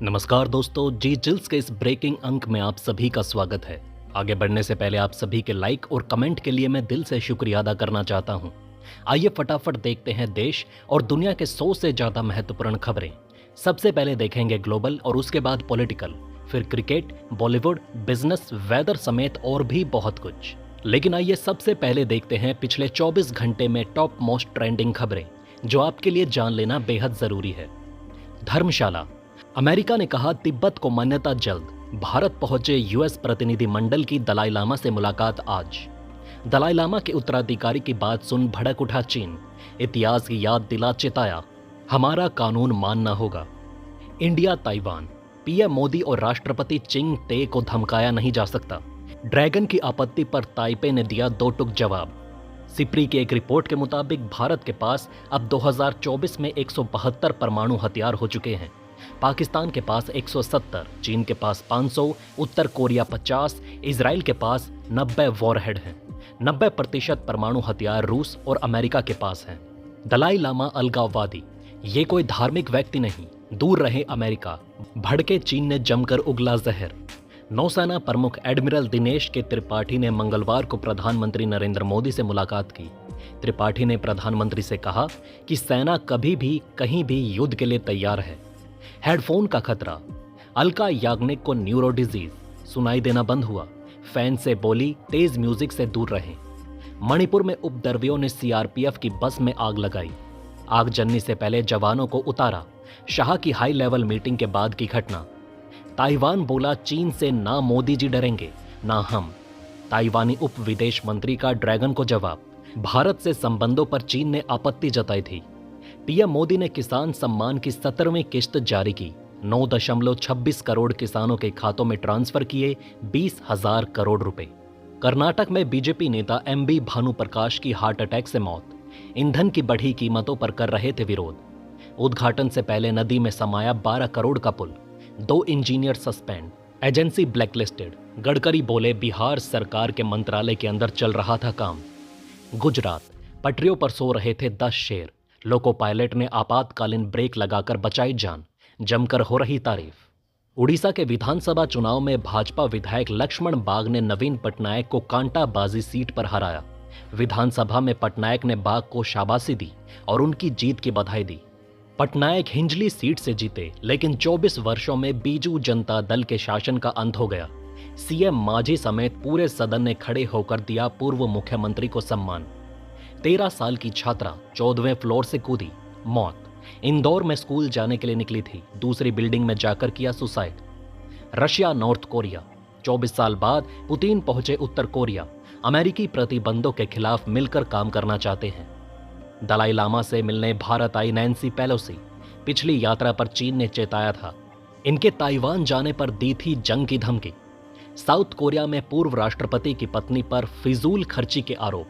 नमस्कार दोस्तों, जी जिल्स के इस ब्रेकिंग अंक में आप सभी का स्वागत है। आगे बढ़ने से पहले आप सभी के लाइक और कमेंट के लिए मैं दिल से शुक्रिया अदा करना चाहता हूं। आइए फटाफट देखते हैं देश और दुनिया के 100 से ज्यादा महत्वपूर्ण खबरें। सबसे पहले देखेंगे ग्लोबल और उसके बाद पॉलिटिकल, फिर क्रिकेट, बॉलीवुड, बिजनेस, वेदर समेत और भी बहुत कुछ। लेकिन आइए सबसे पहले देखते हैं पिछले 24 घंटे में टॉप मोस्ट ट्रेंडिंग खबरें जो आपके लिए जान लेना बेहद जरूरी है। धर्मशाला, अमेरिका ने कहा तिब्बत को मान्यता जल्द। भारत पहुंचे यूएस प्रतिनिधि मंडल की दलाई लामा से मुलाकात आज। दलाई लामा के उत्तराधिकारी की बात सुन भड़क उठा चीन। इतिहास की याद दिला चिताया, हमारा कानून मानना होगा। इंडिया ताइवान, पीएम मोदी और राष्ट्रपति चिंग ते को धमकाया नहीं जा सकता। ड्रैगन की आपत्ति पर ताइपे ने दिया दो टूक जवाब। सिप्री की एक रिपोर्ट के मुताबिक भारत के पास अब 2024 में 172 परमाणु हथियार हो चुके हैं। पाकिस्तान के पास 170, चीन के पास 500, उत्तर कोरिया 50, इजराइल के पास 90 वॉरहेड हैं। 90% परमाणु हथियार रूस और अमेरिका के पास हैं। दलाई लामा अलगाववादी, ये कोई धार्मिक व्यक्ति नहीं, दूर रहे अमेरिका। भड़के चीन ने जमकर उगला जहर। नौसेना प्रमुख एडमिरल दिनेश के त्रिपाठी ने मंगलवार को प्रधानमंत्री नरेंद्र मोदी से मुलाकात की। त्रिपाठी ने प्रधानमंत्री से कहा कि सेना कभी भी कहीं भी युद्ध के लिए तैयार है। हेडफोन का खतरा, अलका याग्निक को न्यूरो डिजीज, सुनाई देना बंद हुआ। फैन से बोली तेज म्यूजिक से दूर रहें। मणिपुर में उपद्रवियों ने सीआरपीएफ की बस में आग लगाई। आग जलने से पहले जवानों को उतारा। शाह की हाई लेवल मीटिंग के बाद की घटना। ताइवान बोला चीन से ना मोदी जी डरेंगे ना हम। ताइवानी उप विदेश मंत्री का ड्रैगन को जवाब। भारत से संबंधों पर चीन ने आपत्ति जताई थी। पीएम मोदी ने किसान सम्मान की 17वीं किश्त जारी की। 9.26 करोड़ किसानों के खातों में ट्रांसफर किए 20,000 करोड़ रुपए। कर्नाटक में बीजेपी नेता एमबी भानुप्रकाश की हार्ट अटैक से मौत। ईंधन की बढ़ी कीमतों पर कर रहे थे विरोध। उद्घाटन से पहले नदी में समाया 12 करोड़ का पुल। 2 engineer suspend, agency blacklisted. Gadkari बोले बिहार सरकार के मंत्रालय के अंदर चल रहा था काम। गुजरात, पटरियों पर सो रहे थे 10 शेर। लोको पायलट ने आपातकालीन ब्रेक लगाकर बचाई जान। जमकर हो रही तारीफ। उड़ीसा के विधानसभा चुनाव में भाजपा विधायक लक्ष्मण बाग ने नवीन पटनायक को कांटाबाजी सीट पर हराया। विधानसभा में पटनायक ने बाग को शाबाशी दी और उनकी जीत की बधाई दी। पटनायक हिंजली सीट से जीते, लेकिन 24 वर्षों में बीजू जनता दल के शासन का अंत हो गया। सीएम मांझी समेत पूरे सदन ने खड़े होकर दिया पूर्व मुख्यमंत्री को सम्मान। 13 साल की छात्रा 14वें फ्लोर से कूदी, मौत। इंदौर में स्कूल जाने के लिए निकली थी, दूसरी बिल्डिंग में जाकर किया सुसाइड। रशिया नॉर्थ कोरिया, 24 साल बाद पुतिन पहुंचे उत्तर कोरिया। अमेरिकी प्रतिबंधों के खिलाफ मिलकर काम करना चाहते हैं। दलाई लामा से मिलने भारत आई नैन्सी पेलोसी। पिछली यात्रा पर चीन ने चेताया था। इनके ताइवान जाने पर दी थी जंग की धमकी। साउथ कोरिया में पूर्व राष्ट्रपति की पत्नी पर फिजूल खर्ची के आरोप।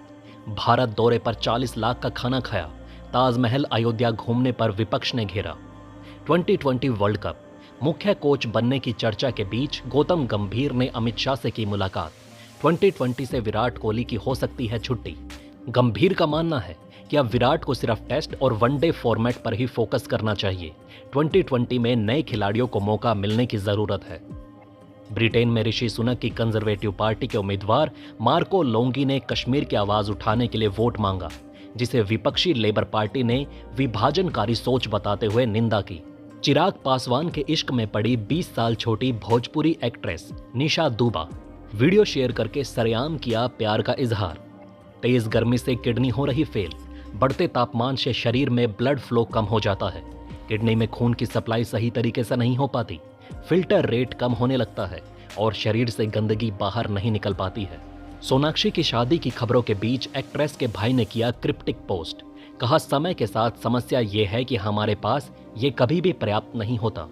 भारत दौरे पर 40 लाख का खाना खाया। ताजमहल अयोध्या घूमने पर विपक्ष ने घेरा। 2020 वर्ल्ड कप, मुख्य कोच बनने की चर्चा के बीच गौतम गंभीर ने अमित शाह से की मुलाकात। 2020 से विराट कोहली की हो सकती है छुट्टी। गंभीर का मानना है कि अब विराट को सिर्फ टेस्ट और वनडे फॉर्मेट पर ही फोकस करना चाहिए। 2020 में नए खिलाड़ियों को मौका मिलने की जरूरत है। ब्रिटेन में ऋषि सुनक की कंजर्वेटिव पार्टी के उम्मीदवार मार्को लोंगी ने कश्मीर की आवाज उठाने के लिए वोट मांगा, जिसे विपक्षी लेबर पार्टी ने विभाजनकारी सोच बताते हुए निंदा की। चिराग पासवान के इश्क में पड़ी 20 साल छोटी भोजपुरी एक्ट्रेस निशा दुबा, वीडियो शेयर करके सरेआम किया प्यार का इजहार। तेज गर्मी से किडनी हो रही फेल। बढ़ते तापमान से शरीर में ब्लड फ्लो कम हो जाता है। किडनी में खून की सप्लाई सही तरीके से नहीं हो पाती। फिल्टर रेट कम होने लगता है और शरीर से गंदगी बाहर नहीं निकल पाती है। सोनाक्षी की शादी की खबरों के बीच एक्ट्रेस के भाई ने किया क्रिप्टिक पोस्ट। कहा समय के साथ समस्या ये है कि हमारे पास ये कभी भी पर्याप्त नहीं होता।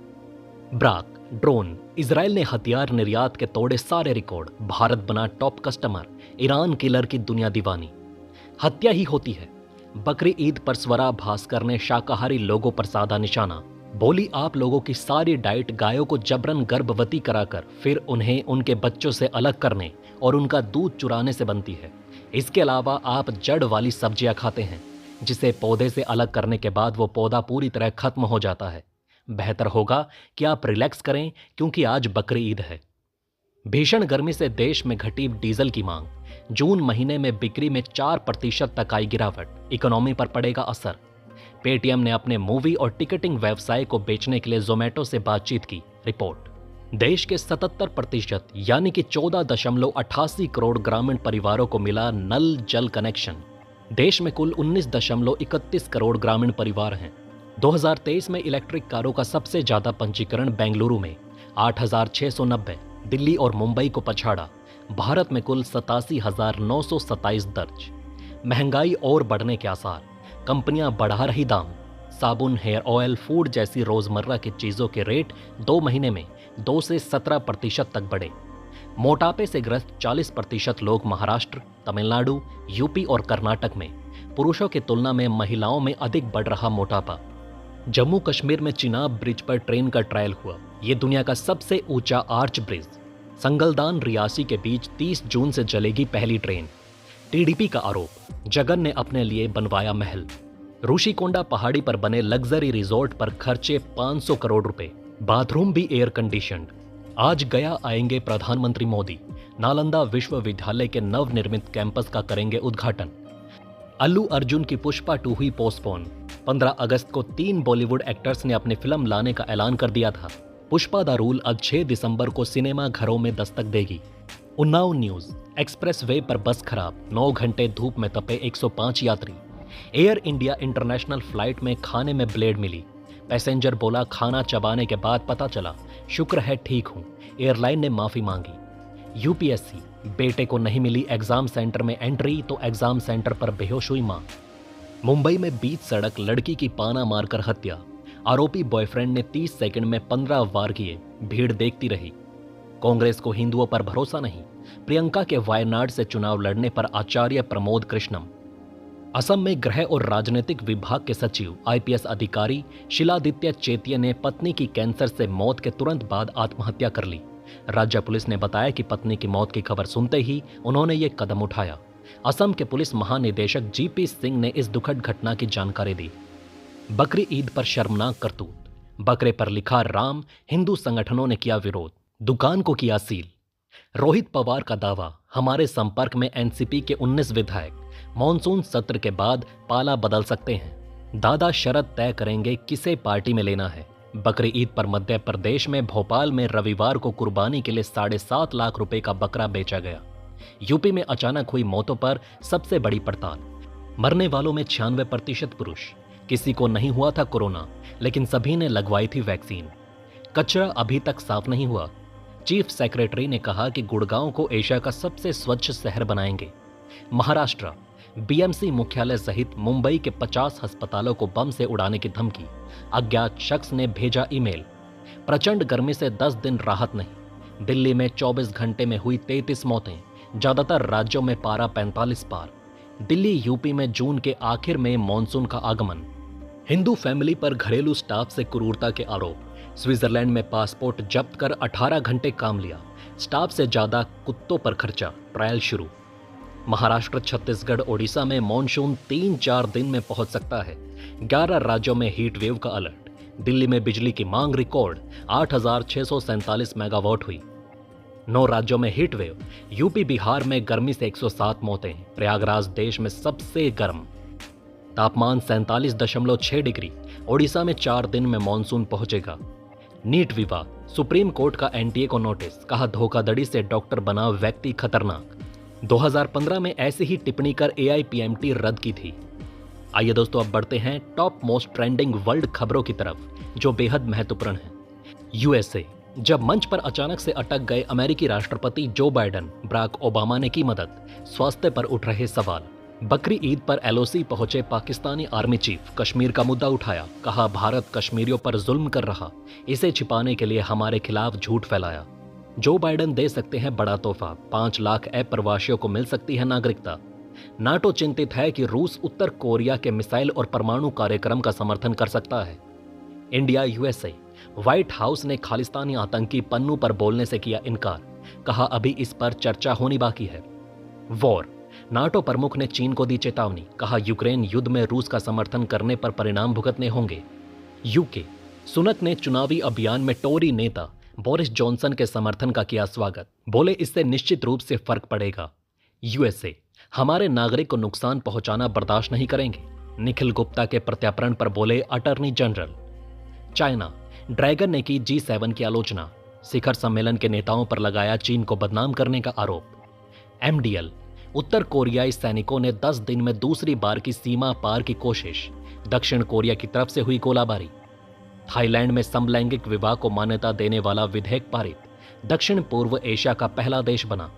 ब्राक, ड्रोन, इजराइल ने हथियार निर्यात के तोड़े सारे रिकॉर्ड। भारत बना टॉप कस्टमर। ईरान किलर की दुनिया दीवानी। हत्या ही होती है। बकरी ईद पर स्वरा भास्कर ने शाकाहारी लोगों पर साधा निशाना। बोली आप लोगों की सारी डाइट गायों को जबरन गर्भवती कराकर फिर उन्हें उनके बच्चों से अलग करने और उनका दूध चुराने से बनती है। इसके अलावा आप जड़ वाली सब्जियां खाते हैं, जिसे पौधे से अलग करने के बाद वो पौधा पूरी तरह खत्म हो जाता है। बेहतर होगा कि आप रिलैक्स करें क्योंकि आज बकरी ईद है। भीषण गर्मी से देश में घटी डीजल की मांग। जून महीने में बिक्री में 4% तक आई गिरावट। इकोनॉमी पर पड़ेगा असर। पेटीएम ने अपने मूवी और टिकटिंग व्यवसाय को बेचने के लिए जोमेटो से बातचीत की। रिपोर्ट। देश के 77% यानी कि 14.88 करोड़ ग्रामीण परिवारों को मिला नल जल कनेक्शन। देश में कुल 19.31 करोड़ ग्रामीण परिवार हैं। 2023 में इलेक्ट्रिक कारों का सबसे ज्यादा पंजीकरण बेंगलुरु में 8,690, दिल्ली और मुंबई को पछाड़ा। भारत में कुल 87,927 दर्ज। महंगाई और बढ़ने के आसार। कंपनियां बढ़ा रही दाम। साबुन, हेयर ऑयल, फूड जैसी रोजमर्रा की चीजों के रेट 2 महीने में 2 से 17% तक बढ़े। मोटापे से ग्रस्त 40% लोग महाराष्ट्र, तमिलनाडु, यूपी और कर्नाटक में। पुरुषों की तुलना में महिलाओं में अधिक बढ़ रहा मोटापा। जम्मू कश्मीर में चिनाब ब्रिज पर ट्रेन का ट्रायल हुआ। ये दुनिया का सबसे ऊंचा आर्च ब्रिज। संगलदान रियासी के बीच 30 जून से चलेगी पहली ट्रेन। टीडीपी का आरोप, जगन ने अपने लिए बनवाया महल। ऋषिकोंडा पहाड़ी पर बने लग्जरी रिजॉर्ट पर खर्चे 500 करोड़ रुपए। बाथरूम भी एयर कंडीशनड। आज गया आएंगे प्रधानमंत्री मोदी। नालंदा विश्वविद्यालय के नवनिर्मित कैंपस का करेंगे उद्घाटन। अल्लू अर्जुन की पुष्पा 2 हुई पोस्टपोन। 15 अगस्त को 3 बॉलीवुड एक्टर्स ने अपनी फिल्म लाने का ऐलान कर दिया था। पुष्पा द रूल अब 6 दिसंबर को सिनेमा घरों में दस्तक देगी। उन्नाव न्यूज। एक्सप्रेस वे पर बस खराब, 9 घंटे धूप में तपे 105 यात्री। एयर इंडिया इंटरनेशनल फ्लाइट में खाने में ब्लेड मिली। पैसेंजर बोला खाना चबाने के बाद पता चला, शुक्र है ठीक हूं। एयरलाइन ने माफी मांगी। यूपीएससी, बेटे को नहीं मिली एग्जाम सेंटर में एंट्री तो एग्जाम सेंटर पर बेहोश हुई मां। मुंबई में बीच सड़क लड़की की पाना मारकर हत्या। आरोपी बॉयफ्रेंड ने 30 सेकंड में 15 वार किए। भीड़ देखती रही। कांग्रेस को हिंदुओं पर भरोसा नहीं। प्रियंका के वायनाड से चुनाव लड़ने पर आचार्य प्रमोद कृष्णम। असम में गृह और राजनीतिक विभाग के सचिव आईपीएस अधिकारी शिलादित्य चेतिया ने पत्नी की कैंसर से मौत के तुरंत बाद आत्महत्या कर ली। राज्य पुलिस ने बताया कि पत्नी की मौत की खबर सुनते ही उन्होंने ये कदम उठाया। असम के पुलिस महानिदेशक जीपी सिंह ने इस दुखद घटना की जानकारी दी। बकरी ईद पर शर्मनाक करतूत। बकरे पर लिखा राम, हिंदू संगठनों ने किया विरोध। दुकान को किया सील। रोहित पवार का दावा, हमारे संपर्क में एनसीपी के 19 विधायक। मॉनसून सत्र के बाद पाला बदल सकते हैं। दादा शरद तय करेंगे किसे पार्टी में लेना है। बकरी ईद पर मध्य प्रदेश में भोपाल में रविवार को कुर्बानी के लिए 7.5 लाख रुपए का बकरा बेचा गया। यूपी में अचानक हुई मौतों पर सबसे बड़ी पड़ताल। मरने वालों में 96% पुरुष। किसी को नहीं हुआ था कोरोना, लेकिन सभी ने लगवाई थी वैक्सीन। कचरा अभी तक साफ नहीं हुआ। चीफ सेक्रेटरी ने कहा कि गुड़गांव को एशिया का सबसे स्वच्छ शहर बनाएंगे। महाराष्ट्र, बीएमसी मुख्यालय सहित मुंबई के 50 अस्पतालों को बम से उड़ाने की धमकी। अज्ञात शख्स ने भेजा ईमेल। प्रचंड गर्मी से 10 दिन राहत नहीं। दिल्ली में 24 घंटे में हुई 33 मौतें। ज्यादातर राज्यों में पारा 45 पार। दिल्ली यूपी में जून के आखिर में मॉनसून का आगमन। हिंदू फैमिली पर घरेलू स्टाफ से क्रूरता के आरोप। स्विट्जरलैंड में पासपोर्ट जब्त कर 18 घंटे काम लिया। स्टाफ से ज्यादा कुत्तों पर खर्चा। ट्रायल शुरू। महाराष्ट्र, छत्तीसगढ़, ओडिशा में मॉनसून 3-4 दिन में पहुंच सकता है। 11 राज्यों में हीट वेव का अलर्ट। दिल्ली में बिजली की मांग रिकॉर्ड 8,647 मेगावाट हुई। 9 राज्यों में हीट वेव। यूपी बिहार में गर्मी से 107 मौतें। प्रयागराज देश में सबसे गर्म। तापमान 47.6 डिग्री। ओडिशा में 4 दिन में मॉनसून पहुंचेगा। नीट विवाद। सुप्रीम कोर्ट का एनटीए को नोटिस। कहा धोखाधड़ी से डॉक्टर बना व्यक्ति खतरनाक। 2015 में ऐसी ही टिप्पणी कर एआईपीएमटी रद्द की थी। आइए दोस्तों, अब बढ़ते हैं टॉप मोस्ट ट्रेंडिंग वर्ल्ड खबरों की तरफ, जो बेहद महत्वपूर्ण है। यूएसए। जब मंच पर अचानक से अटक गए अमेरिकी राष्ट्रपति जो बाइडेन, बराक ओबामा ने की मदद। स्वास्थ्य पर उठ रहे सवाल। बकरी ईद पर एलओसी पहुंचे पाकिस्तानी आर्मी चीफ। कश्मीर का मुद्दा उठाया। कहा भारत कश्मीरियों पर जुल्म कर रहा, इसे छिपाने के लिए हमारे खिलाफ झूठ फैलाया। जो बाइडेन दे सकते हैं बड़ा तोहफा। 5 लाख अप्रवासियों को मिल सकती है नागरिकता। नाटो चिंतित है कि रूस उत्तर कोरिया के मिसाइल और परमाणु कार्यक्रम का समर्थन कर सकता है। India USA. व्हाइट हाउस ने खालिस्तानी आतंकी पन्नू पर बोलने से किया इनकार। कहा अभी इस पर चर्चा होनी बाकी है। वॉर। नाटो प्रमुख ने चीन को दी चेतावनी। कहा यूक्रेन युद्ध में रूस का समर्थन करने पर परिणाम भुगतने होंगे। यूके। सुनक ने चुनावी अभियान में टोरी नेता बोरिस जॉनसन के समर्थन का किया स्वागत। बोले इससे निश्चित रूप से फर्क पड़ेगा। यूएसए, हमारे नागरिक को नुकसान पहुंचाना बर्दाश्त नहीं करेंगे। निखिल गुप्ता के प्रत्यार्पण पर बोले अटॉर्नी जनरल। चाइना, ड्रैगन ने की G7 की आलोचना। शिखर सम्मेलन के नेताओं पर लगाया चीन को बदनाम करने का आरोप। MDL, उत्तर कोरियाई सैनिकों ने 10 दिन में दूसरी बार की सीमा पार की कोशिश। दक्षिण कोरिया की तरफ से हुई गोलाबारी। थाईलैंड में समलैंगिक विवाह को मान्यता देने वाला विधेयक पारित। दक्षिण पूर्व एशिया का पहला देश बना।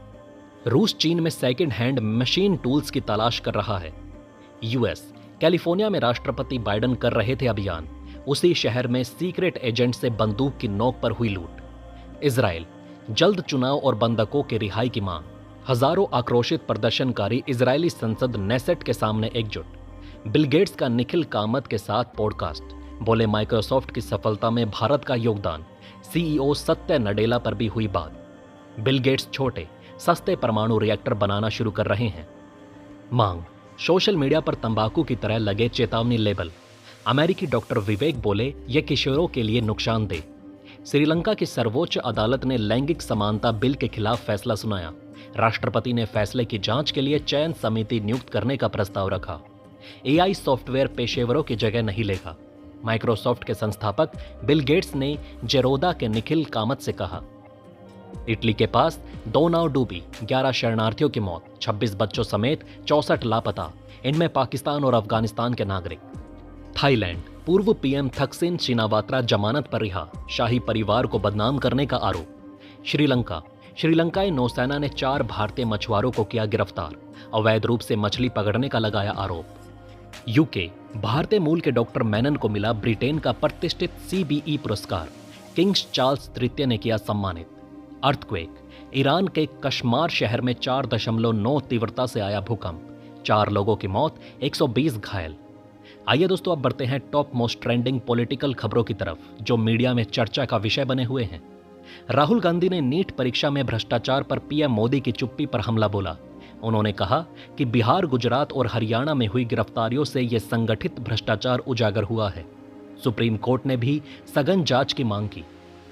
रूस चीन में सेकंड हैंड मशीन टूल्स की तलाश कर रहा है। यूएस, कैलिफोर्निया में राष्ट्रपति बाइडेन कर रहे थे अभियान। उसी शहर में सीक्रेट एजेंट से बंदूक की नोक पर हुई लूट। इजराइल, जल्द चुनाव और बंधकों की रिहाई की मांग। हजारों आक्रोशित प्रदर्शनकारी इजरायली संसद नेसेट के सामने एकजुट। बिल गेट्स का निखिल कामत के साथ पॉडकास्ट। बोले माइक्रोसॉफ्ट की सफलता में भारत का योगदान। CEO सत्य नडेला पर भी हुई बात। बिल गेट्स छोटे सस्ते परमाणु रिएक्टर बनाना शुरू कर रहे हैं। मांग, सोशल मीडिया पर तंबाकू की तरह लगे चेतावनी लेबल। अमेरिकी डॉक्टर विवेक बोले यह किशोरों के लिए नुकसानदेह। श्रीलंका की सर्वोच्च अदालत ने लैंगिक समानता बिल के खिलाफ फैसला सुनाया। राष्ट्रपति ने फैसले की जांच के लिए चयन समिति नियुक्त करने का प्रस्ताव रखा। AI सॉफ्टवेयर पेशेवरों की जगह नहीं लेगा। माइक्रोसॉफ्ट के संस्थापक बिल गेट्स ने जेरोदा के निखिल कामत से कहा। इटली के पास 2 नाव डूबी, 11 शरणार्थियों की मौत, 26 बच्चों समेत 64 लापता, इनमें पाकिस्तान और अफगानिस्तान के नागरिक। थाईलैंड, पूर्व PM थक्सिन शिनावात्रा जमानत पर रिहा। शाही परिवार को बदनाम करने का आरोप। श्रीलंका, श्रीलंकाई नौसेना ने 4 भारतीय मछुआरों को किया गिरफ्तार। अवैध रूप से मछली पकड़ने का लगाया आरोप। यूके, भारतीय मूल के डॉक्टर मेनन को मिला ब्रिटेन का प्रतिष्ठित CBE पुरस्कार। किंग्स चार्ल्स तृतीय ने किया सम्मानित। अर्थक्वेक, ईरान के कश्मार शहर में 4.9 तीव्रता से आया भूकंप। 4 लोगों की मौत, 120 घायल। आइए दोस्तों, अब बढ़ते हैं टॉप मोस्ट ट्रेंडिंग पॉलिटिकल खबरों की तरफ जो मीडिया में चर्चा का विषय बने हुए हैं। राहुल गांधी ने नीट परीक्षा में भ्रष्टाचार पर PM मोदी की चुप्पी पर हमला बोला। उन्होंने कहा कि बिहार, गुजरात और हरियाणा में हुई गिरफ्तारियों से यह संगठित भ्रष्टाचार उजागर हुआ है। सुप्रीम कोर्ट ने भी सघन जांच की मांग की।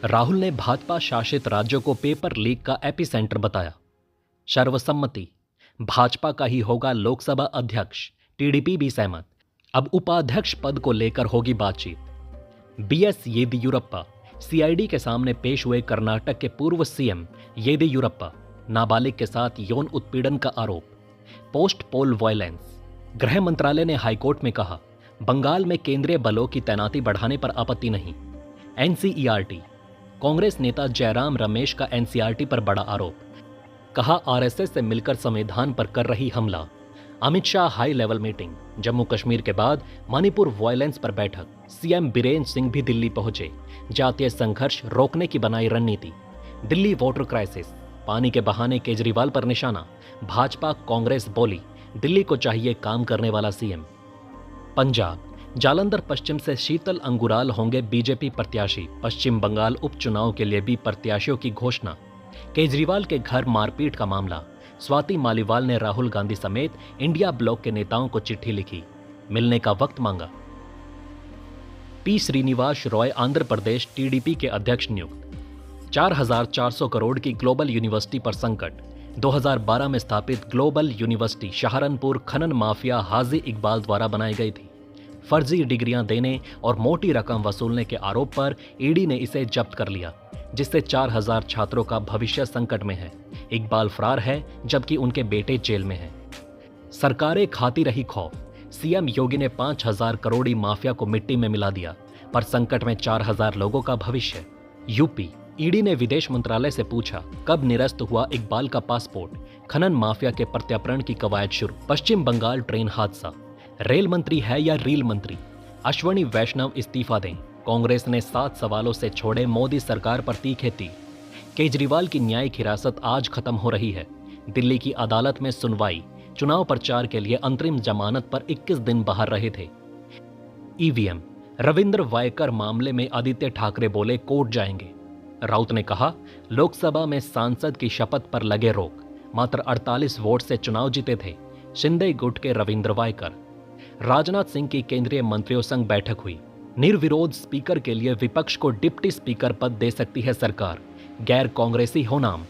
राहुल ने भाजपा शासित राज्यों को पेपर लीक का एपिसेंटर बताया। सर्वसम्मति, भाजपा का ही होगा लोकसभा अध्यक्ष। TDP भी सहमत। अब उपाध्यक्ष पद को लेकर होगी बातचीत। BS येदियुरप्पा CID के सामने पेश हुए। कर्नाटक के पूर्व CM येदियुरप्पा, नाबालिग के साथ यौन उत्पीड़न का आरोप। पोस्ट पोल वायलेंस, गृह मंत्रालय ने हाईकोर्ट में कहा बंगाल में केंद्रीय बलों की तैनाती बढ़ाने पर आपत्ति नहीं। NCERT, कांग्रेस नेता जयराम रमेश का NCERT पर बड़ा आरोप। कहा RSS से मिलकर संविधान पर कर रही हमला। Amit Shah high level meeting. Jammu Kashmir के बाद मणिपुर वायलेंस पर बैठक। CM बीरेन्द्र सिंह भी दिल्ली पहुंचे। जातीय संघर्ष रोकने की बनाई रणनीति। दिल्ली वोटर क्राइसिस, पानी के बहाने केजरीवाल पर निशाना। भाजपा कांग्रेस बोली दिल्ली को चाहिए काम करने वाला CM। पंजाब, जालंधर पश्चिम से शीतल अंगुराल होंगे BJP प्रत्याशी। पश्चिम बंगाल उपचुनाव के लिए भी प्रत्याशियों की घोषणा। केजरीवाल के घर मारपीट का मामला। स्वाति मालीवाल ने राहुल गांधी समेत इंडिया ब्लॉक के नेताओं को चिट्ठी लिखी, मिलने का वक्त मांगा। P श्रीनिवास रॉय आंध्र प्रदेश TDP के अध्यक्ष नियुक्त। 4,400 करोड़ की ग्लोबल यूनिवर्सिटी पर संकट। 2012 में स्थापित ग्लोबल यूनिवर्सिटी सहारनपुर खनन माफिया हाजी इकबाल द्वारा बनाई गई थी। फर्जी डिग्रियां देने और मोटी रकम वसूलने के आरोप पर ED ने इसे जब्त कर लिया, जिससे 4,000 छात्रों का भविष्य संकट में है। इकबाल फरार है जबकि उनके बेटे जेल में हैं। सरकारें खाती रही खौफ। CM योगी ने 5,000 करोड़ी माफिया को मिट्टी में मिला दिया, पर संकट में 4,000 लोगों का भविष्य। यूपी, ED ने विदेश मंत्रालय से पूछा कब निरस्त हुआ इकबाल का पासपोर्ट। खनन माफिया के प्रत्यार्पण की कवायद शुरू। पश्चिम बंगाल ट्रेन हादसा। रेल मंत्री है या रील मंत्री? अश्वनी वैष्णव इस्तीफा दें। कांग्रेस ने 7 सवालों से छोड़े मोदी सरकार पर तीखे तीर। केजरीवाल की न्यायिक हिरासत आज खत्म हो रही है। दिल्ली की अदालत में सुनवाई। चुनाव प्रचार के लिए अंतरिम जमानत पर 21 दिन बाहर रहे थे। EVM, रविंद्र वायकर मामले में आदित्य ठाकरे बोले कोर्ट जाएंगे। राउत ने कहा लोकसभा में सांसद की शपथ पर लगे रोक। मात्र 48 वोट से चुनाव जीते थे। शिंदे गुट के रविंद्र वायकर। राजनाथ सिंह की केंद्रीय मंत्रियों संग बैठक हुई। निर्विरोध स्पीकर के लिए विपक्ष को डिप्टी स्पीकर पद दे सकती है सरकार, गैर कांग्रेसी हो नाम।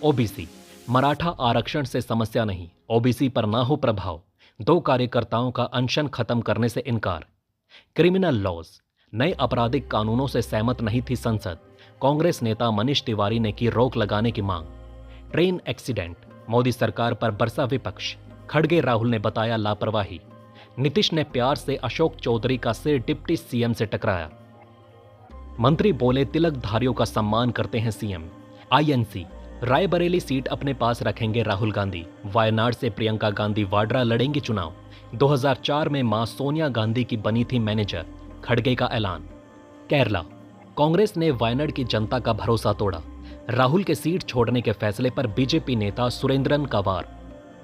ओबीसी, मराठा आरक्षण से समस्या नहीं, ओबीसी पर ना हो प्रभाव, 2 कार्यकर्ताओं का अनशन खत्म करने से इनकार। क्रिमिनल लॉज, नए आपराधिक कानूनों से सहमत नहीं थी संसद, कांग्रेस नेता मनीष तिवारी ने की रोक लगाने की मांग। ट्रेन एक्सीडेंट, मोदी सरकार पर बरसा विपक्ष, खड़गे राहुल ने बताया लापरवाही। नीतीश ने प्यार से अशोक चौधरी का सिर डिप्टी सीएम से टकराया। मंत्री बोले तिलकधारियों का सम्मान करते हैं सीएम। आईएनसी, रायबरेली सीट अपने पास रखेंगे राहुल गांधी, वायनाड से प्रियंका गांधी वाड्रा लड़ेंगी चुनाव। 2004 में मां सोनिया गांधी की बनी थी मैनेजर, खड़गे का ऐलान। केरला, कांग्रेस ने वायनाड की जनता का भरोसा तोड़ा, राहुल के सीट छोड़ने के फैसले पर बीजेपी नेता सुरेंद्रन का वार।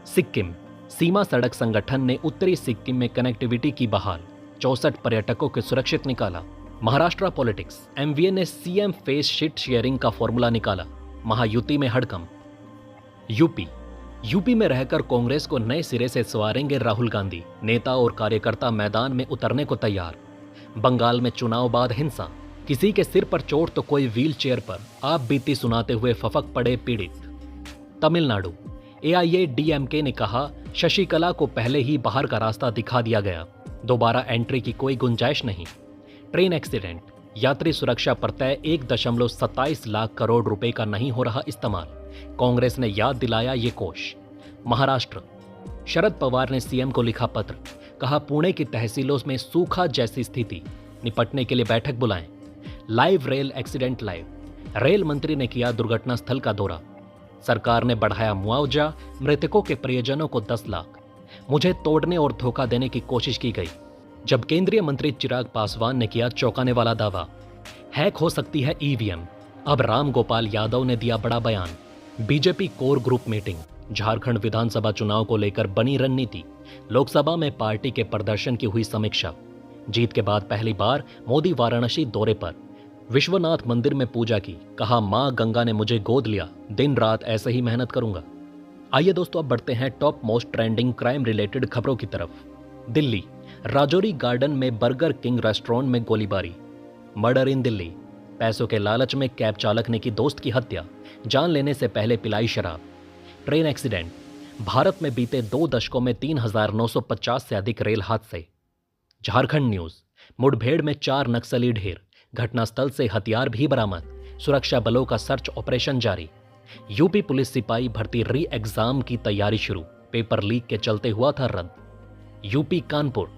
सिक्किम, सीमा सड़क संगठन ने उत्तरी सिक्किम में कनेक्टिविटी की बहाल, 64 पर्यटकों को सुरक्षित निकाला। महाराष्ट्र पॉलिटिक्स, एमवीए ने सीएम फेस शीट शेयरिंग का फॉर्मूला निकाला, महायुति में हड़कंप। यूपी में रहकर कांग्रेस को नए सिरे से संवारेंगे राहुल गांधी, नेता और कार्यकर्ता मैदान में उतरने को तैयार। बंगाल में चुनाव बाद हिंसा, किसी के सिर पर चोट तो कोई व्हील चेयर पर, आप बीती सुनाते हुए फफक पड़े पीड़ित। तमिलनाडु, एआईएडीएमके ने कहा शशिकला को पहले ही बाहर का रास्ता दिखा दिया गया, दोबारा एंट्री की कोई गुंजाइश नहीं। ट्रेन एक्सीडेंट, यात्री सुरक्षा पर तय 1.27 लाख करोड़ रुपए का नहीं हो रहा इस्तेमाल, कांग्रेस ने याद दिलाया ये कोष। महाराष्ट्र, शरद पवार ने सीएम को लिखा पत्र, कहा पुणे की तहसीलों में सूखा जैसी स्थिति, निपटने के लिए बैठक बुलाएं। Live rail accident live, rail मंत्री ने किया दुर्घटना स्थल का दौरा, सरकार ने बढ़ाया मुआवजा, मृतकों के परिजनों को 10 लाख। मुझे तोड़ने और धोखा देने की कोशिश की गई, जब केंद्रीय मंत्री चिराग पासवान ने किया चौंकाने वाला दावा। हैक हो सकती है ईवीएम, अब राम गोपाल यादव ने दिया बड़ा बयान। BJP core group meeting, Jharkhand विधानसभा चुनाव को लेकर बनी रणनीति, लोकसभा में पार्टी के प्रदर्शन की हुई समीक्षा। जीत के बाद पहली बार मोदी वाराणसी दौरे पर, विश्वनाथ मंदिर में पूजा की, कहा मां गंगा ने मुझे गोद लिया, दिन रात ऐसे ही मेहनत करूंगा। आइए दोस्तों, अब बढ़ते हैं top most trending crime related खबरों की तरफ। दिल्ली, राजौरी गार्डन में बर्गर किंग रेस्टोरेंट में गोलीबारी, मर्डर इन दिल्ली। पैसों के लालच में कैब चालक ने की दोस्त की हत्या, जान लेने से पहले पिलाई शराब। ट्रेन एक्सीडेंट, भारत में बीते 2 दशकों में 3,950 से अधिक रेल हादसे। झारखंड न्यूज, मुठभेड़ में 4 नक्सली ढेर, घटनास्थल से हथियार भी बरामद, सुरक्षा बलों का सर्च ऑपरेशन जारी। यूपी पुलिस सिपाही भर्ती री एग्जाम की तैयारी शुरू, पेपर लीक के चलते हुआ था रद्द। यूपी कानपुर,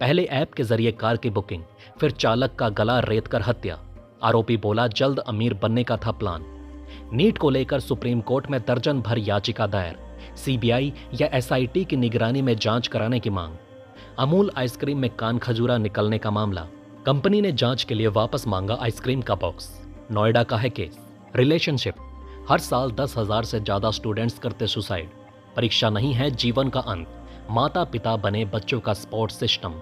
पहले ऐप के जरिए कार की बुकिंग, फिर चालक का गला रेतकर हत्या, आरोपी बोला जल्द अमीर बनने का था प्लान। नीट को लेकर सुप्रीम कोर्ट में दर्जन भर याचिका दायर, सीबीआई या एसआईटी की निगरानी में जांच कराने की मांग। अमूल आइसक्रीम में कान खजूरा निकलने का मामला, कंपनी ने जांच के लिए वापस मांगा आइसक्रीम का बॉक्स। नोएडा का है केस। रिलेशनशिप, हर साल 10,000 से ज्यादा स्टूडेंट्स करते सुसाइड, परीक्षा नहीं है जीवन का अंत, माता पिता बने बच्चों का सपोर्ट सिस्टम।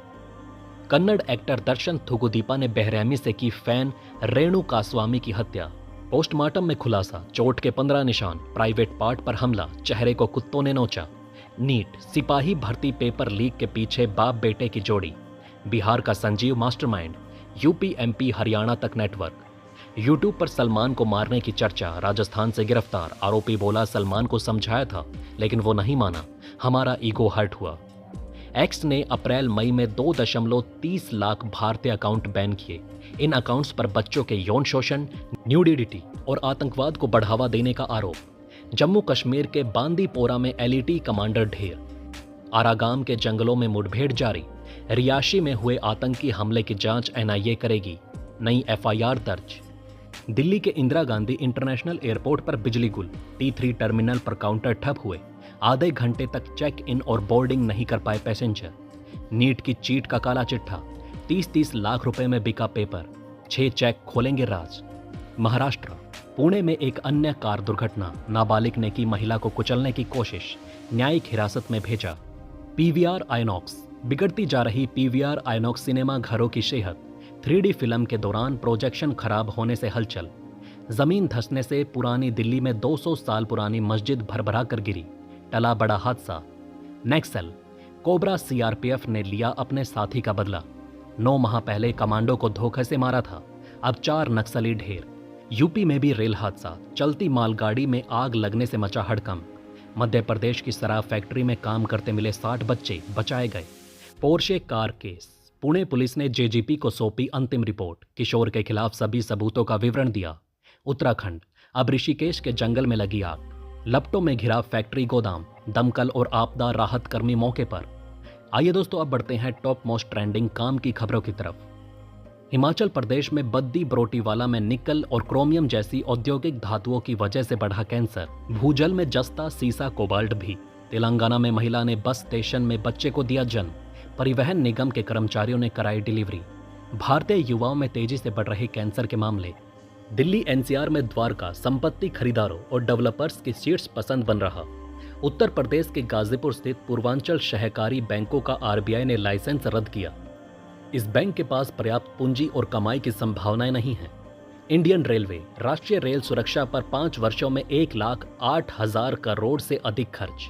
कन्नड़ एक्टर दर्शन थुगुदीपा ने बेरहमी से की फैन रेणु कास्वामी की हत्या, पोस्टमार्टम में खुलासा, चोट के 15 निशान, प्राइवेट पार्ट पर हमला, चेहरे को कुत्तों ने नोचा। नीट, सिपाही भर्ती पेपर लीक के पीछे बाप बेटे की जोड़ी, बिहार का Sanjeev mastermind, UP MP Haryana तक नेटवर्क। यूट्यूब पर सलमान को मारने की चर्चा, राजस्थान से गिरफ्तार, आरोपी बोला सलमान को समझाया था लेकिन वो नहीं माना, हमारा ईगो हर्ट हुआ। एक्स ने अप्रैल मई में 2.30 लाख भारतीय अकाउंट बैन किए, इन अकाउंट्स पर बच्चों के यौन शोषण, न्यूडिटी और आतंकवाद को बढ़ावा देने का आरोप। जम्मू कश्मीर के बांदीपोरा में एलईटी कमांडर ढेर, आरागाम के जंगलों में मुठभेड़ जारी, रियाशी में हुए आतंकी हमले की जांच एनआईए करेगी, नई एफआईआर दर्ज। दिल्ली के इंदिरा गांधी इंटरनेशनल एयरपोर्ट पर बिजली गुल, T3 टर्मिनल पर काउंटर ठप हुए, आधे घंटे तक चेक इन और बोर्डिंग नहीं कर पाए पैसेंजर। नीट की चीट का काला चिट्ठा, 30-30 लाख रुपए में बिका पेपर, 6 चेक खोलेंगे राज। महाराष्ट्र, पुणे में एक अन्य कार दुर्घटना, नाबालिग ने की महिला को कुचलने की कोशिश, न्यायिक हिरासत में भेजा। पीवीआर आइनॉक्स, बिगड़ती जा रही पीवीआर आइनॉक्स सिनेमा घरों की सेहत, 3D फिल्म के दौरान प्रोजेक्शन खराब होने से हलचल, जमीन धंसने से पुरानी दिल्ली में 200 साल पुरानी मस्जिद भरभरा कर गिरी, टला बड़ा हादसा। नेक्सल, कोबरा सीआरपीएफ ने लिया अपने साथी का बदला, 9 माह पहले कमांडो को धोखे से मारा था, अब 4 नक्सली ढेर। यूपी में भी रेल हादसा, चलती मालगाड़ी में आग लगने से मचा हड़कंप। मध्य प्रदेश की शराब फैक्ट्री में काम करते मिले 60 बच्चे बचाए गए। Porsche car case, Pune police ने जेजीपी को सौंपी अंतिम रिपोर्ट, किशोर के खिलाफ सभी सबूतों का विवरण दिया। उत्तराखंड, अब ऋषिकेश के जंगल में लगी आग, लपटों में घिरा फैक्ट्री गोदाम, दमकल और आपदा राहत कर्मी मौके पर। आइए दोस्तों, अब बढ़ते हैं टॉप मोस्ट ट्रेंडिंग काम की खबरों की तरफ। हिमाचल प्रदेश में बद्दी बरोटीवाला में निकल और क्रोमियम जैसी औद्योगिक धातुओं की वजह से बढ़ा कैंसर। भूजल में जस्ता सीसा कोबाल्ट भी। तेलंगाना में महिला ने बस स्टेशन में बच्चे को दिया जन्म। परिवहन निगम के कर्मचारियों ने कराई डिलीवरी। भारतीय युवाओं में तेजी से बढ़ रहे कैंसर के मामले। दिल्ली एनसीआर में द्वारका संपत्ति खरीदारों और डेवलपर्स की शीर्ष पसंद बन रहा। उत्तर प्रदेश के गाजीपुर स्थित पूर्वांचल सहकारी बैंकों का आरबीआई ने लाइसेंस रद्द किया। इस बैंक के पास पर्याप्त पूंजी और कमाई की संभावनाएं नहीं हैं। इंडियन रेलवे, राष्ट्रीय रेल सुरक्षा पर 5 वर्षों में 1,08,000 करोड़ से अधिक खर्च।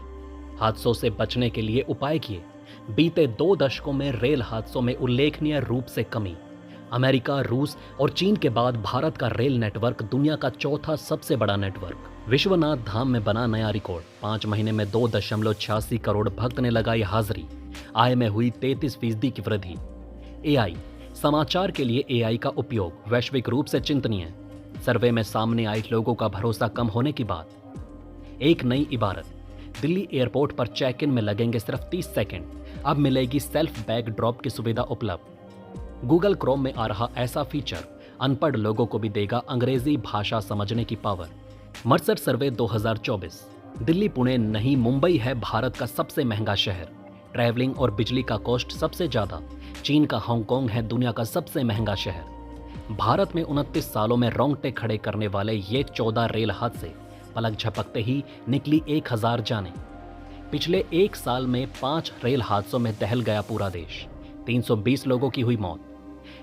हादसों से बचने के लिए उपाय किए। बीते 2 दशकों में रेल हादसों में उल्लेखनीय रूप से कमी। अमेरिका, रूस और चीन के बाद भारत का रेल नेटवर्क दुनिया का चौथा सबसे बड़ा नेटवर्क। विश्वनाथ धाम में बना नया रिकॉर्ड, 5 महीने में 2.86 करोड़ भक्त ने लगाई हाजिरी। आय में हुई 33% की वृद्धि। एआई, समाचार के लिए एआई का उपयोग वैश्विक रूप से चिंतनीय। सर्वे में सामने आए लोगों का भरोसा कम होने की बात। एक नई इबारत, दिल्ली एयरपोर्ट पर चेक इन में लगेंगे सिर्फ 30 सेकंड, अब मिलेगी सेल्फ बैग ड्रॉप की सुविधा उपलब्ध। गूगल क्रोम में आ रहा ऐसा फीचर अनपढ़ लोगों को भी देगा अंग्रेजी भाषा समझने की पावर। मर्सर सर्वे 2024, दिल्ली पुणे नहीं मुंबई है भारत का सबसे महंगा शहर। ट्रैवलिंग और बिजली का कॉस्ट सबसे ज्यादा। चीन का हांगकांग है दुनिया का सबसे महंगा शहर। भारत में 29 सालों में रोंगटे खड़े करने वाले ये 14 रेल हादसे, पलक झपकते ही निकली 1000 जानें। पिछले 1 साल में 5 रेल हादसों में दहल गया पूरा देश। 320 लोगों की हुई मौत।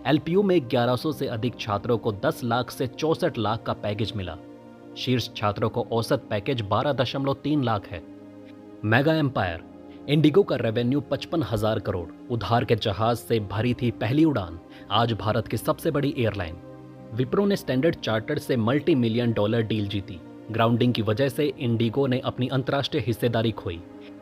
एलपीयू में 1100 से अधिक छात्रों को 10 लाख से 64 लाख का पैकेज मिला। शीर्ष छात्रों को औसत पैकेज 12.3 लाख है। मेगा एम्पायर, इंडिगो का रेवेन्यू 55,000 करोड़। उधार के जहाज से भरी थी पहली उड़ान, आज भारत की सबसे बड़ी एयरलाइन। विप्रो ने स्टैंडर्ड चार्टर्ड से $multi-million डील जीती। ग्राउंडिंग की वजह से इंडिगो ने अपनी अंतर्राष्ट्रीय हिस्सेदारी खोई।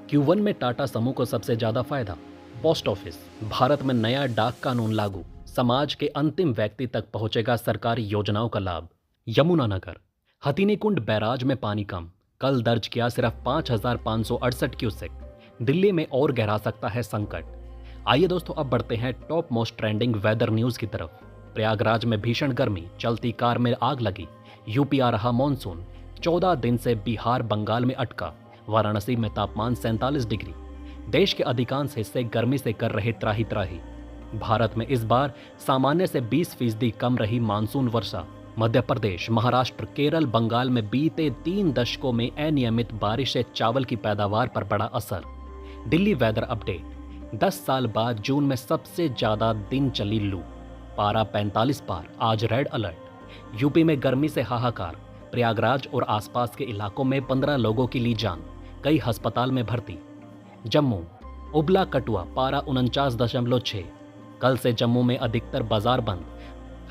Q1 में टाटा समूह को सबसे ज्यादा फायदा। पोस्ट ऑफिस, भारत में नया डाक कानून लागू, समाज के अंतिम व्यक्ति तक पहुंचेगा सरकारी योजनाओं का लाभ। यमुनानगर, हथिनीकुंड बैराज में पानी कम, कल दर्ज किया सिर्फ 5,568 क्यूसेक। दिल्ली में और गहरा सकता है संकट। आइए दोस्तों, अब बढ़ते हैं top most trending weather news की तरफ। प्रयागराज में भीषण गर्मी, चलती कार में आग लगी। यूपी आ रहा मॉनसून, 14 दिन से बिहार बंगाल में अटका। वाराणसी में तापमान 47 डिग्री। देश के अधिकांश हिस्से गर्मी से कर रहे त्राही त्राही। भारत में इस बार सामान्य से 20% कम रही मानसून वर्षा। मध्य प्रदेश, महाराष्ट्र, केरल, बंगाल में बीते 3 दशकों में अनियमित बारिश से चावल की पैदावार पर बड़ा असर। दिल्ली वेदर अपडेट, 10 साल बाद जून में सबसे ज्यादा दिन चली लू, पारा 45 पार, आज रेड अलर्ट। यूपी में गर्मी से हाहाकार, प्रयागराज और आसपास के इलाकों में 15 लोगों की ली जान, कई अस्पताल में भर्ती। जम्मू, उबला कटुआ, पारा 49.6, कल से जम्मू में अधिकतर बाजार बंद।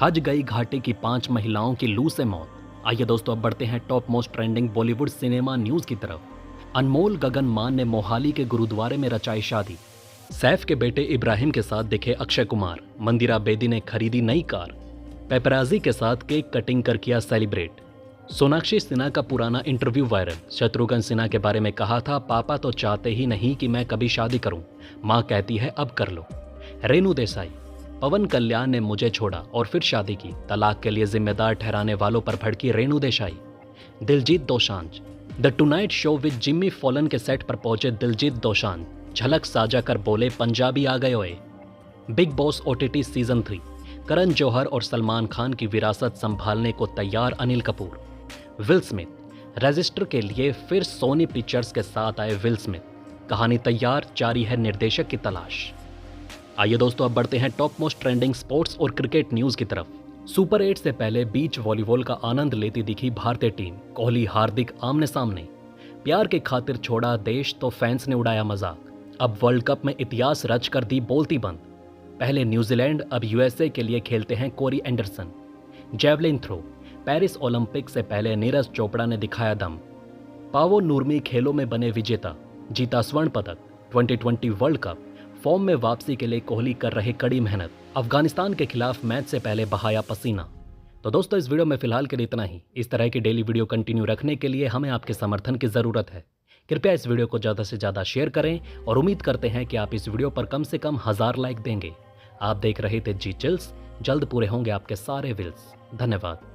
हज गई घाटी की 5 महिलाओं की लू से मौत। आइए दोस्तों, अब बढ़ते हैं top most trending Bollywood cinema news की तरफ। अनमोल गगन मान ने मोहाली के गुरुद्वारे में रचाई शादी। सैफ के बेटे इब्राहिम के साथ दिखे अक्षय कुमार। मंदिरा बेदी ने खरीदी नई कार। पेपराजी के साथ केक कटिंग कर किया सेलिब्रेट। सोनाक्षी सिन्हा का पुराना इंटरव्यू वायरल। शत्रुघ्न सिन्हा के बारे में कहा था, पापा तो चाहते ही नहीं कि मैं कभी शादी करूं, मां कहती है अब कर लो। रेणु देसाई, पवन कल्याण ने मुझे छोड़ा और फिर शादी की, तलाक के लिए जिम्मेदार ठहराने वालों पर भड़की Renu Desai. Diljit Dosanjh, the tonight show with Jimmy fallen के सेट पर पहुंचे दिलजीत दोसांझ, झलक साझा कर बोले पंजाबी आ गए ओए। Big boss OTT season 3, Karan Johar और सलमान खान की विरासत संभालने को तैयार Anil Kapoor. Will Smith, register के लिए फिर सोनी पिक्चर्स के साथ आए विल स्मिथ, कहानी तैयार, जारी है निर्देशक की तलाश। आइए दोस्तों, अब बढ़ते हैं टॉप मोस्ट ट्रेंडिंग स्पोर्ट्स और क्रिकेट न्यूज की तरफ। सुपर 8 से पहले बीच वॉलीबॉल का आनंद लेती दिखी भारतीय टीम। कोहली हार्दिक आमने सामने। प्यार के खातिर छोड़ा देश तो फैंस ने उड़ाया मजाक। अब वर्ल्ड कप में इतिहास रच कर दी बोलती बंद। पहले न्यूजीलैंड अब यूएसए के लिए खेलते हैं Corey Anderson. Javelin throw, Paris Olympic से पहले नीरज चोपड़ा ने दिखाया दम। पावो नूर्मी खेलों में बने विजेता, जीता स्वर्ण पदक। 2020 वर्ल्ड कप, फॉर्म में वापसी के लिए कोहली कर रहे कड़ी मेहनत। अफगानिस्तान के खिलाफ मैच से पहले बहाया पसीना। तो दोस्तों, इस वीडियो में फिलहाल के लिए इतना ही। इस तरह की डेली वीडियो कंटिन्यू रखने के लिए हमें आपके समर्थन की ज़रूरत है। कृपया इस वीडियो को ज़्यादा से ज़्यादा शेयर करें और उम्मीद करते हैं कि आप इस वीडियो पर कम से कम 1000 लाइक देंगे। आप देख रहे थे जी चिल्स। जल्द पूरे होंगे आपके सारे विल्स। धन्यवाद।